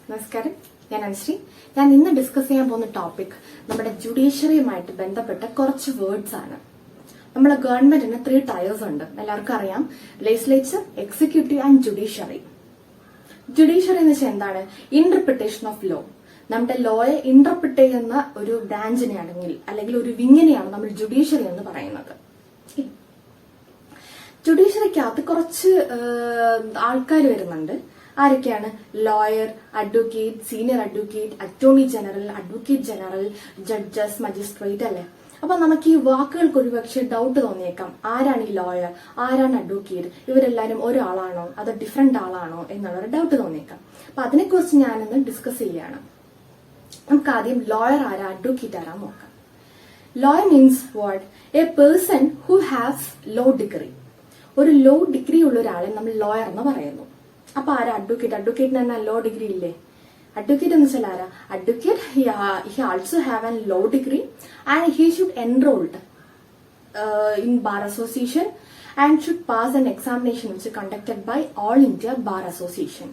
നമസ്കാരം, ഞാൻ അനുശ്രീ. ഞാൻ ഇന്ന് ഡിസ്കസ് ചെയ്യാൻ പോകുന്ന ടോപ്പിക് നമ്മുടെ ജുഡീഷ്യറിയുമായിട്ട് ബന്ധപ്പെട്ട കുറച്ച് വേർഡ്സ് ആണ്. നമ്മുടെ ഗവൺമെന്റിന് 3 ടയേഴ്സ് ഉണ്ട്. എല്ലാവർക്കും അറിയാം, legislature, executive and judiciary. Judiciary എന്ന് വെച്ചാൽ എന്താണ്? Interpretation of law. നമ്മുടെ ലോയെ ഇന്റർപ്രിറ്റ് ചെയ്യുന്ന ഒരു ബ്രാഞ്ചിനെ അല്ലെങ്കിൽ ഒരു വിങ്ങിനെയാണ് നമ്മൾ ജുഡീഷ്യറി എന്ന് പറയുന്നത്. ജുഡീഷ്യറിക്കകത്ത് കുറച്ച് ആൾക്കാർ വരുന്നുണ്ട്. ആരൊക്കെയാണ്? Lawyer, advocate, senior advocate, attorney general, advocate general, judges, magistrate അല്ലെ. അപ്പൊ നമുക്ക് ഈ വാക്കുകൾക്ക് ഒരുപക്ഷെ ഡൗട്ട് തോന്നിയേക്കാം, ആരാണ് ഈ ലോയർ, ആരാണ് അഡ്വക്കേറ്റ്, ഇവരെല്ലാരും ഒരാളാണോ അതോ ഡിഫറെന്റ് ആളാണോ എന്നുള്ളൊരു ഡൗട്ട് തോന്നിയേക്കാം. അപ്പൊ അതിനെക്കുറിച്ച് ഞാനിന്ന് ഡിസ്കസ് ചെയ്യാണ്. നമുക്ക് ആദ്യം ലോയർ ആരാ, അഡ്വക്കേറ്റ് ആരാ നോക്കാം. Lawyer means what? A person who has law degree. ഒരു ലോ ഡിഗ്രി ഉള്ള ഒരാളെ നമ്മൾ ലോയർ എന്ന് പറയുന്നു. അപ്പൊ ആരാ അഡ്വക്കേറ്റ്? അഡ്വക്കേറ്റിന് തന്നെ ലോ ഡിഗ്രി ഇല്ലേ? അഡ്വക്കേറ്റ് എന്ന് വെച്ചാൽ ആരാ? Advocate he also have an law degree and he should enrolled in bar association and should pass an examination which conducted by all India bar association.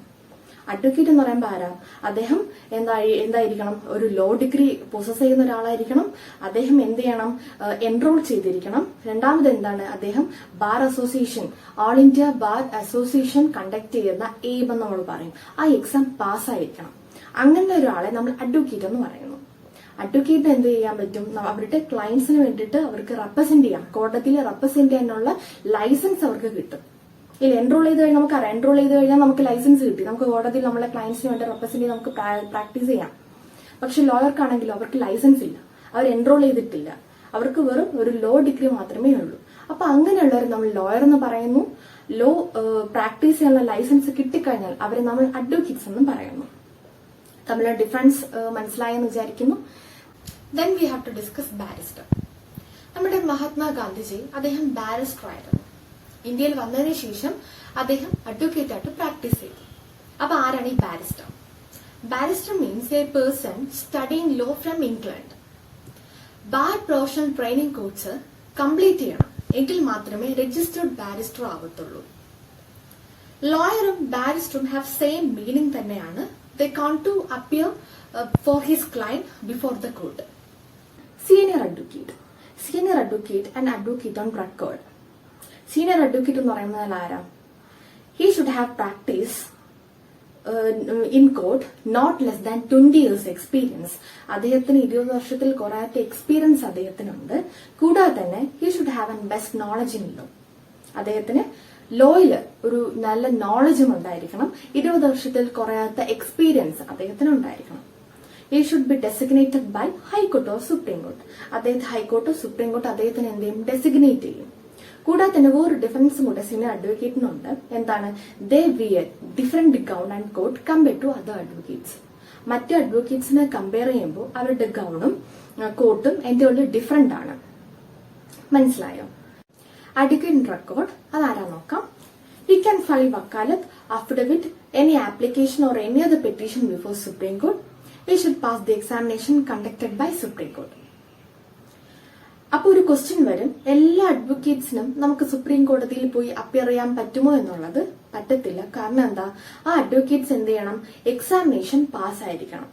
Advocate എന്ന് പറയുമ്പോൾ ആരാ? അദ്ദേഹം എന്തായിരിക്കണം? ഒരു ലോ ഡിഗ്രി പൊസസ് ചെയ്യുന്ന ഒരാളായിരിക്കണം. അദ്ദേഹം എന്ത് ചെയ്യണം? എൻറോൾ ചെയ്തിരിക്കണം. രണ്ടാമത് എന്താണ്? അദ്ദേഹം bar association, all India bar association conduct ചെയ്യുന്ന എയിം എന്ന് നമ്മൾ പറയും, ആ എക്സാം പാസ്സായിരിക്കണം. അങ്ങനെ ഒരാളെ നമ്മൾ അഡ്വക്കേറ്റ് എന്ന് പറയുന്നു. അഡ്വക്കേറ്റിന് എന്ത് ചെയ്യാൻ പറ്റും? അവരുടെ ക്ലയൻസിന് വേണ്ടിയിട്ട് അവർക്ക് റെപ്രസെന്റ് ചെയ്യാം. കോടതിയിൽ റെപ്രസെന്റ് ചെയ്യാനുള്ള ലൈസൻസ് അവർക്ക് കിട്ടും. എൻറോൾ ചെയ്ത് കഴിഞ്ഞാൽ നമുക്കറിയാം, എൻറോൾ ചെയ്ത് കഴിഞ്ഞാൽ നമുക്ക് ലൈസൻസ് കിട്ടി, നമുക്ക് കോടതിയിൽ നമ്മളെ ക്ലയൻസിന് വേണ്ടി റെപ്രസെന്റ് ചെയ്ത് നമുക്ക് പ്രാക്ടീസ് ചെയ്യാം. പക്ഷെ ലോയർക്കാണെങ്കിലോ അവർക്ക് ലൈസൻസ് ഇല്ല, അവർ എൻറോൾ ചെയ്തിട്ടില്ല, അവർക്ക് വെറും ഒരു ലോ ഡിഗ്രി മാത്രമേ ഉള്ളൂ. അപ്പൊ അങ്ങനെയുള്ളവർ നമ്മൾ ലോയർ എന്ന് പറയുന്നു. ലോ പ്രാക്ടീസ് ചെയ്യാനുള്ള ലൈസൻസ് കിട്ടിക്കഴിഞ്ഞാൽ അവരെ നമ്മൾ അഡ്വക്കേറ്റ്സ് എന്നും പറയുന്നു. തമ്മിലുള്ള ഡിഫറൻസ് മനസ്സിലായെന്ന് വിചാരിക്കുന്നു. Then we have to discuss barrister. നമ്മുടെ മഹാത്മാഗാന്ധിജി അദ്ദേഹം ബാരിസ്റ്റർ ആയിരുന്നു. ഇന്ത്യയിൽ വന്നതിന് ശേഷം അദ്ദേഹം അഡ്വക്കേറ്റ് ആയിട്ട് പ്രാക്ടീസ് ചെയ്തു. അപ്പൊ ആരാണ് ഈ barrister? Barrister means a person studying law from England. Bar professional training course complete ചെയ്യണം, എങ്കിൽ മാത്രമേ രജിസ്റ്റേർഡ് ബാരിസ്റ്റർ ആവത്തുള്ളൂ. ലോയറും ബാരിസ്റ്ററും ഹാവ് സെയിം മീനിങ് തന്നെയാണ്. They can to appear for his client before the court. Senior advocate and advocate on record. Senior advocate എന്ന് പറയുന്നത് ആരാ? He should have practice in court not less than 20 years experience. അദ്ദേഹത്തിന് 20 വർഷത്തിൽ കുറയാത്ത experience അദ്ദേഹത്തിനുണ്ട്. കൂടാതെ തന്നെ he should have an best knowledge in law. അദ്ദേഹത്തിന് ലോയില് ഒരു നല്ല നോളജും ഉണ്ടായിരിക്കണം. 20 വർഷത്തിൽ കുറയാത്ത എക്സ്പീരിയൻസ് അദ്ദേഹത്തിന് ഉണ്ടായിരിക്കണം. He should be designated by high court or supreme court. അദ്ദേഹത്തെ ഹൈക്കോർട്ടോ സുപ്രീം കോർട്ട് അദ്ദേഹത്തിന് എന്ത് ചെയ്യും? ഡെസിഗ്നേറ്റ് ചെയ്യും. കൂടാതെ തന്നെ വേറൊരു ഡിഫറൻസും കൂടെ സീനിയർ അഡ്വക്കേറ്റിനുണ്ട്. എന്താണ്? They wear different gown and coat compare to other advocates. മറ്റു അഡ്വക്കേറ്റ്സിനെ കമ്പയർ ചെയ്യുമ്പോൾ അവരുടെ ഗൗണും കോട്ടും എന്തുകൊണ്ട് ഡിഫറെന്റ് ആണ്. മനസ്സിലായോ? അഡ്വക്കേറ്റ് റെക്കോർഡ് അതാരാ നോക്കാം. He can file vakalat, affidavit, any application or any other petition before Supreme Court. He should pass the examination conducted by Supreme Court. അപ്പൊ ഒരു ക്വസ്റ്റ്യൻ വരും, എല്ലാ അഡ്വക്കേറ്റ്സിനും നമുക്ക് സുപ്രീം കോടതിയിൽ പോയി അപ്പിയർ ചെയ്യാൻ പറ്റുമോ എന്നുള്ളത്? പറ്റത്തില്ല. കാരണം എന്താ? ആ അഡ്വക്കേറ്റ്സ് എന്ത് ചെയ്യണം? എക്സാമിനേഷൻ പാസ്സായിരിക്കണം.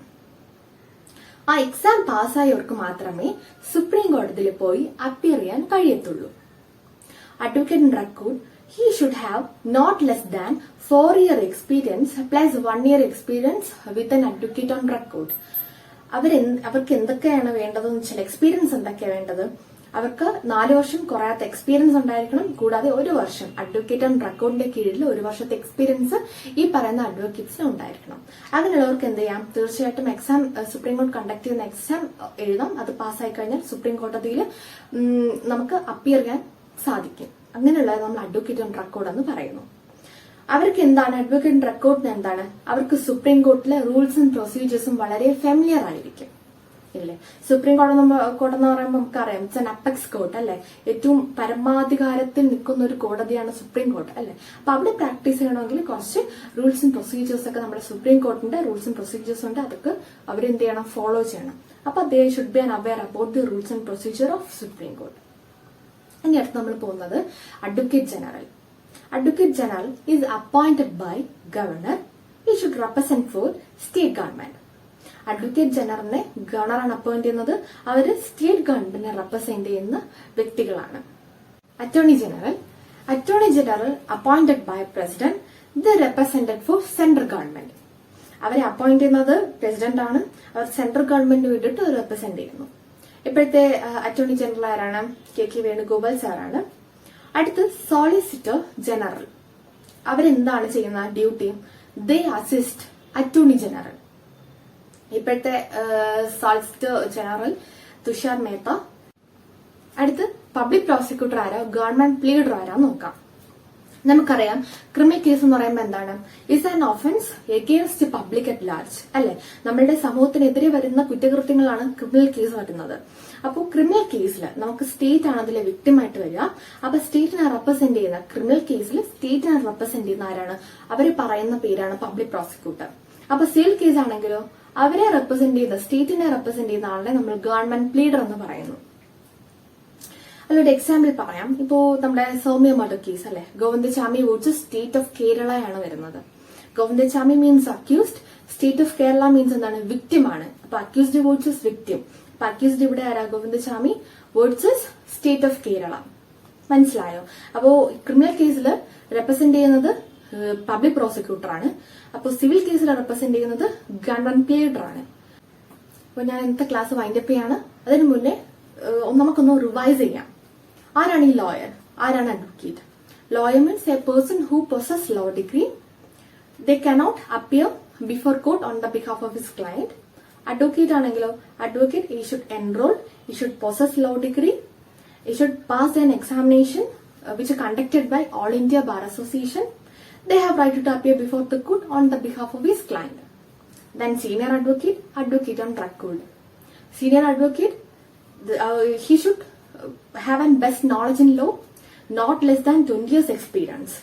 ആ എക്സാം പാസ്സായവർക്ക് മാത്രമേ സുപ്രീം കോടതിയിൽ പോയി അപ്പിയർ ചെയ്യാൻ കഴിയത്തുള്ളൂ. Advocate in record, he should have not less than 4 year experience plus 1 year experience with an advocate on record. അവർക്ക് എന്തൊക്കെയാണ് വേണ്ടതെന്ന് വെച്ചാൽ, എക്സ്പീരിയൻസ് എന്തൊക്കെയാണ് വേണ്ടത്? അവർക്ക് 4 വർഷം കുറയാത്ത എക്സ്പീരിയൻസ് ഉണ്ടായിരിക്കണം. കൂടാതെ 1 വർഷം അഡ്വക്കേറ്റ് ഓൺ റെക്കോർഡിന്റെ കീഴിൽ 1 വർഷത്തെ എക്സ്പീരിയൻസ് ഈ പറയുന്ന അഡ്വക്കേറ്റ്സിന് ഉണ്ടായിരിക്കണം. അങ്ങനെയുള്ളവർക്ക് എന്ത് ചെയ്യാം? തീർച്ചയായിട്ടും എക്സാം സുപ്രീം കോടതി കണ്ടക്ട് ചെയ്യുന്ന എക്സാം എഴുതാം. അത് പാസ്സായി കഴിഞ്ഞാൽ സുപ്രീം കോടതിയിൽ നമുക്ക് അപ്പിയർ ചെയ്യാൻ സാധിക്കും. അങ്ങനെയുള്ള നമ്മൾ അഡ്വക്കേറ്റ് ഓൺ റെക്കോർഡ് എന്ന് പറയുന്നു. അവർക്ക് എന്താണ് അഡ്വക്കേറ്റ് റെക്കോർഡിന്? എന്താണ്? അവർക്ക് സുപ്രീം കോർട്ടിലെ റൂൾസ് ആൻഡ് പ്രൊസീജിയേഴ്സും വളരെ ഫെമിലിയർ ആയിരിക്കും. ഇല്ലേ? സുപ്രീം കോടതി എന്ന് പറയുമ്പോൾ നമുക്കറിയാം, ഇറ്റ്സ് ആൻ അപ്പെക്സ് കോർട്ട് അല്ലെ. ഏറ്റവും പരമാധികാരത്തിൽ നിൽക്കുന്ന ഒരു കോടതിയാണ് സുപ്രീം കോർട്ട് അല്ലെ. അപ്പൊ അവിടെ പ്രാക്ടീസ് ചെയ്യണമെങ്കിൽ കുറച്ച് റൂൾസ് ആൻഡ് പ്രൊസീജിയേഴ്സ് ഒക്കെ നമ്മുടെ സുപ്രീം കോർട്ടിന്റെ റൂൾസ് ആൻഡ് പ്രൊസീജിയേഴ്സ് ഉണ്ട്. അതൊക്കെ അവരെന്ത് ചെയ്യണം? ഫോളോ ചെയ്യണം. അപ്പൊ they should be an aware about the rules and procedure of supreme court. ഇനി അടുത്ത് നമ്മൾ പോകുന്നത് advocate general. Advocate General is appointed by Governor he should represent for state government. Advocate ജനറലിനെ ഗവർണറാണ് അപ്പോയിന്റ് ചെയ്യുന്നത്. അവര് സ്റ്റേറ്റ് ഗവൺമെന്റിനെ റെപ്രസെന്റ് ചെയ്യുന്ന വ്യക്തികളാണ്. Attorney general appointed by president, the represented for central government. അവരെ അപ്പോയിന്റ് ചെയ്യുന്നത് പ്രസിഡന്റ് ആണ്. അവർ സെൻട്രൽ ഗവൺമെന്റിന് വേണ്ടിയിട്ട് റെപ്രസെന്റ് ചെയ്യുന്നു. ഇപ്പോഴത്തെ അറ്റോർണി ജനറൽ ആരാണ്? കെ വേണുഗോപാൽ സാറാണ്. അടുത്ത് സോളിസിറ്റർ ജനറൽ. അവരെന്താണ് ചെയ്യുന്ന duty? They assist attorney general. ഇപ്പോഴത്തെ സോളിസിറ്റർ ജനറൽ തുഷാർ മേത്ത. അടുത്ത് പബ്ലിക് പ്രോസിക്യൂട്ടർ ആരാ? ഗവൺമെന്റ് പ്ലീഡർ ആരാ നോക്കാം. നമുക്കറിയാം ക്രിമിനൽ കേസ് എന്ന് പറയുമ്പോൾ എന്താണ്? Is an offence against public at large, അല്ലെ? നമ്മളുടെ സമൂഹത്തിനെതിരെ വരുന്ന കുറ്റകൃത്യങ്ങളാണ് ക്രിമിനൽ കേസ് വരുന്നത്. അപ്പോൾ ക്രിമിനൽ കേസിൽ നമുക്ക് സ്റ്റേറ്റ് ആണ് അതിലെ വിക്ടിമായിട്ട് വരിക. അപ്പൊ സ്റ്റേറ്റിനെ റെപ്രസെന്റ് ചെയ്യുന്ന ക്രിമിനൽ കേസിൽ സ്റ്റേറ്റിനെ റെപ്രസെന്റ് ചെയ്യുന്ന ആരാണ്? അവര് പറയുന്ന പേരാണ് പബ്ലിക് പ്രോസിക്യൂട്ടർ. അപ്പൊ സിവിൽ കേസ് ആണെങ്കിലോ അവരെ റെപ്രസെന്റ് ചെയ്യുന്ന സ്റ്റേറ്റിനെ റെപ്രസെന്റ് ചെയ്യുന്ന ആളെ നമ്മൾ ഗവൺമെന്റ് പ്ലീഡർ എന്ന് പറയുന്നു. അതിലൊരു എക്സാമ്പിൾ പറയാം. ഇപ്പോ നമ്മുടെ സൗമ്യ മർഡർ കേസ്, അല്ലെ? ഗോവിന്ദചാമി വേഴ്സസ് സ്റ്റേറ്റ് ഓഫ് കേരളയാണ് വരുന്നത്. Govindachami means accused, state of Kerala means എന്താണ്? വിക്ടിം ആണ്. അപ്പൊ അക്യൂസ്ഡ് വേഴ്സസ് വിക്ടിം. അപ്പൊ അക്യൂസ്ഡ് ഇവിടെ ആരാ? Govindachami versus state of Kerala. മനസ്സിലായോ? അപ്പോ ക്രിമിനൽ കേസിൽ റെപ്രസെന്റ് ചെയ്യുന്നത് പബ്ലിക് പ്രോസിക്യൂട്ടർ ആണ്. അപ്പൊ സിവിൽ കേസിൽ റെപ്രസെന്റ് ചെയ്യുന്നത് ഗവൺമെന്റ് പ്ലീഡർ ആണ്. അപ്പൊ ഞാൻ ഇന്നത്തെ ക്ലാസ് വൈൻഡപ്പ് ചെയ്യാണ്. അതിനു മുന്നേ നമുക്കൊന്ന് റിവൈസ് ചെയ്യാം. ആരാണ് ഈ ലോയർ? ആരാണ് advocate? Lawyer means a person who possess law degree. They cannot appear before court on the behalf of his client. Advocate ആണെങ്കിലോ advocate he should enroll, he should possess law degree, he should pass an examination which is conducted by All India Bar Association. They have right to appear before the court on the behalf of his client. Then senior advocate, advocate on record. Senior advocate, he should have an best knowledge in law, not less than 20 years experience.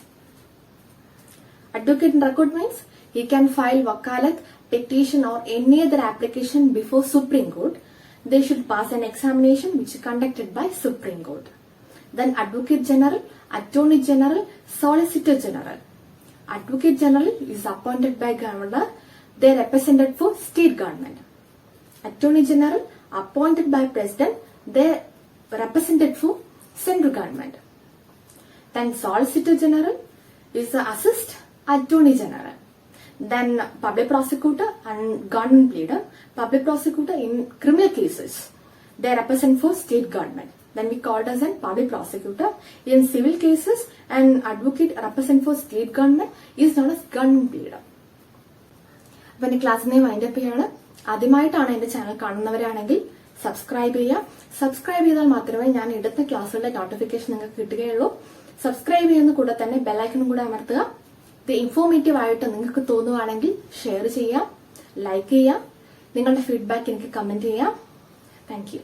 Advocate on record means he can file wakalat, petition or any other application before Supreme Court. They should pass an examination which is conducted by Supreme Court. Then Advocate General, Attorney General, Solicitor General. Advocate General is appointed by Governor. They are represented for state government. Attorney General appointed by President. They are represented for central government. Then Solicitor General is the assist Attorney General. Then Public Prosecutor and Government Pleader. Public Prosecutor in criminal cases, they represent for state government. Then we called as a Public Prosecutor. In civil cases, an advocate represent for state government is known as Government Pleader. അപ്പൊ എന്റെ ക്ലാസ്സിനെ wind up ചെയ്യാണ്. ആദ്യമായിട്ടാണ് എന്റെ channel കാണുന്നവരാണെങ്കിൽ subscribe ചെയ്യുക. Subscribe ചെയ്താൽ മാത്രമേ ഞാൻ എടുത്ത ക്ലാസ്സുകളുടെ നോട്ടിഫിക്കേഷൻ നിങ്ങൾക്ക് കിട്ടുകയുള്ളൂ. സബ്സ്ക്രൈബ് ചെയ്യുന്ന കൂടെ തന്നെ ബെല്ലൈക്കണും കൂടെ അമർത്തുക. ഇത് ഇൻഫോർമേറ്റീവ് ആയിട്ട് നിങ്ങൾക്ക് തോന്നുവാണെങ്കിൽ ഷെയർ ചെയ്യാം, ലൈക്ക് ചെയ്യാം. നിങ്ങളുടെ ഫീഡ്ബാക്ക് എനിക്ക് കമന്റ് ചെയ്യാം. Thank you.